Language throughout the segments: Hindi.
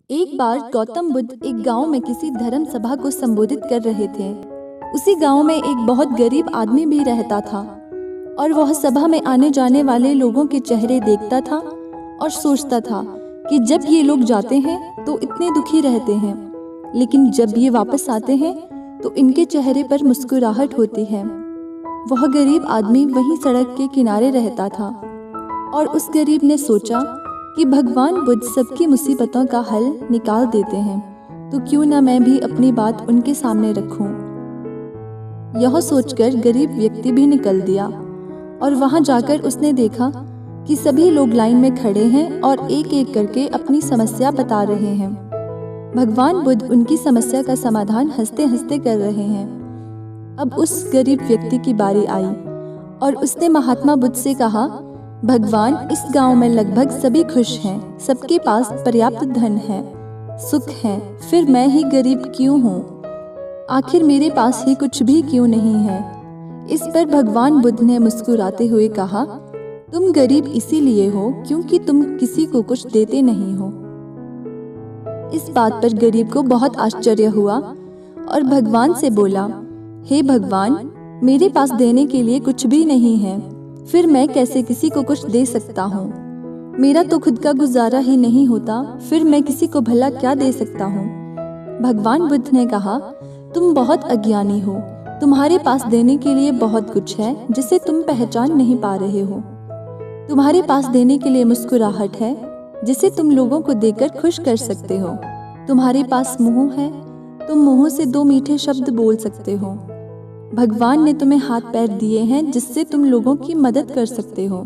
एक बार गौतम बुद्ध एक गांव में किसी धर्म सभा को संबोधित कर रहे थे। उसी गांव में एक बहुत गरीब आदमी भी रहता था और वह सभा में आने जाने वाले लोगों के चेहरे देखता था और सोचता था कि जब ये लोग जाते हैं तो इतने दुखी रहते हैं, लेकिन जब ये वापस आते हैं तो इनके चेहरे पर मुस्कुराहट होती है। वह गरीब आदमी वहीं सड़क के किनारे रहता था और उस गरीब ने सोचा कि भगवान बुद्ध सबकी मुसीबतों का हल निकाल देते हैं, तो क्यों ना मैं भी अपनी बात उनके सामने रखूं। यह सोचकर गरीब व्यक्ति भी निकल दिया और वहां जाकर उसने देखा कि सभी लोग लाइन में खड़े हैं और एक एक करके अपनी समस्या बता रहे हैं। भगवान बुद्ध उनकी समस्या का समाधान हंसते हंसते कर रहे हैं। अब उस गरीब व्यक्ति की बारी आई और उसने महात्मा बुद्ध से कहा, भगवान, इस गांव में लगभग सभी खुश हैं, सबके पास पर्याप्त धन है, सुख है, फिर मैं ही गरीब क्यों हूँ? आखिर मेरे पास ही कुछ भी क्यों नहीं है? इस पर भगवान बुद्ध ने मुस्कुराते हुए कहा, तुम गरीब इसीलिए हो क्योंकि तुम किसी को कुछ देते नहीं हो। इस बात पर गरीब को बहुत आश्चर्य हुआ और भगवान से बोला, हे भगवान, मेरे पास देने के लिए कुछ भी नहीं है, फिर मैं कैसे किसी को कुछ दे सकता हूँ? मेरा तो खुद का गुजारा ही नहीं होता, फिर मैं किसी को भला क्या दे सकता हूँ? भगवान बुद्ध ने कहा, तुम बहुत अज्ञानी हो, तुम्हारे पास देने के लिए बहुत कुछ है जिसे तुम पहचान नहीं पा रहे हो। तुम्हारे पास देने के लिए मुस्कुराहट है जिसे तुम लोगों को देकर खुश कर सकते हो। तुम्हारे पास मुंह है, तुम मुंह से दो मीठे शब्द बोल सकते हो। भगवान ने तुम्हें हाथ पैर दिए हैं जिससे तुम लोगों की मदद कर सकते हो।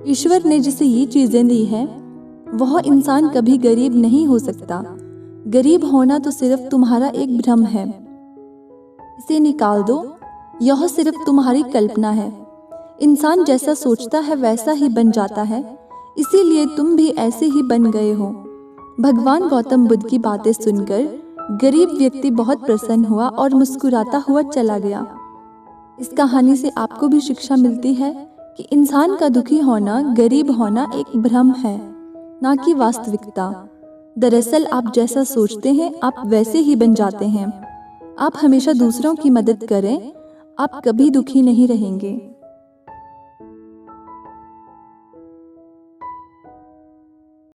ईश्वर ने जिसे ये चीजें दी हैं, वह इंसान कभी गरीब नहीं हो सकता। गरीब होना तो सिर्फ तुम्हारा एक भ्रम है, इसे निकाल दो, यह सिर्फ तुम्हारी कल्पना है। इंसान जैसा सोचता है वैसा ही बन जाता है, इसीलिए तुम भी ऐसे ही बन गए हो। भगवान गौतम बुद्ध की बातें सुनकर गरीब व्यक्ति बहुत प्रसन्न हुआ और मुस्कुराता हुआ चला गया। इस कहानी से आपको भी शिक्षा मिलती है कि इंसान का दुखी होना, गरीब होना एक भ्रम है, ना कि वास्तविकता। दरअसल आप जैसा सोचते हैं आप वैसे ही बन जाते हैं। आप हमेशा दूसरों की मदद करें, आप कभी दुखी नहीं रहेंगे।